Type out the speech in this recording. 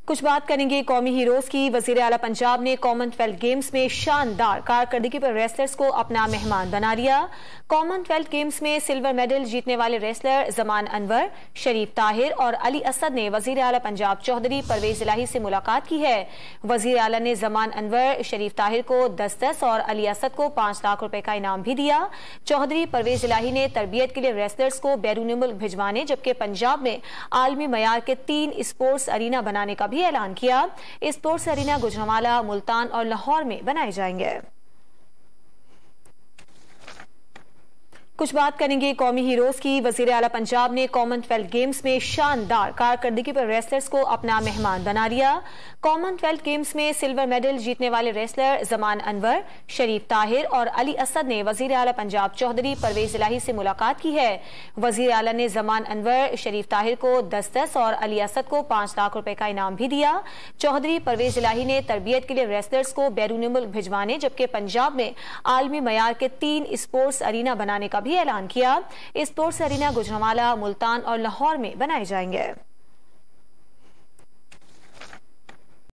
कुछ बात करेंगे कौमी हीरोज की। वजीर आला पंजाब ने कॉमनवेल्थ गेम्स में शानदार कारकर्दगी पर रेसलर्स को अपना मेहमान बना लिया। कॉमनवेल्थ गेम्स में सिल्वर मेडल जीतने वाले रेसलर जमान अनवर, शरीफ ताहिर और अली असद ने वजीर आला पंजाब चौधरी परवेज इलाही से मुलाकात की है। वजीर आला ने जमान अनवर, शरीफ ताहिर को 10-10 और अली असद को 5 लाख रुपए का इनाम भी दिया। चौधरी परवेज इलाही ने तरबियत के लिए रेसलर्स को बैरून मुल्क भिजवाने जबकि पंजाब में आलमी मयार के 3 स्पोर्ट्स अरीना बनाने का भी ऐलान किया। स्पोर्ट्स अरीना गुजरांवाला, मुल्तान और लाहौर में बनाए जाएंगे। कुछ बात करेंगे कौमी हीरोज की। वजीर आला पंजाब ने कॉमनवेल्थ गेम्स में शानदार कारकर्दगी पर रेसलर्स को अपना मेहमान बना लिया। कॉमनवेल्थ गेम्स में सिल्वर मेडल जीतने वाले रेसलर जमान अनवर, शरीफ ताहिर और अली असद ने वजीर आला पंजाब चौधरी परवेज इलाही से मुलाकात की है। वजीर आला ने जमान अनवर, शरीफ ताहिर को 10-10 और अली असद को 5 लाख रुपए का इनाम भी दिया। चौधरी परवेज इलाही ने तरबियत के लिए रेसलर्स को बैरून मुल्क भिजवाने जबकि पंजाब में आलमी मयार के 3 स्पोर्ट्स अरीना बनाने का भी ऐलान किया। स्पोर्ट्स अरीना गुजरांवाला, मुल्तान और लाहौर में बनाए जाएंगे।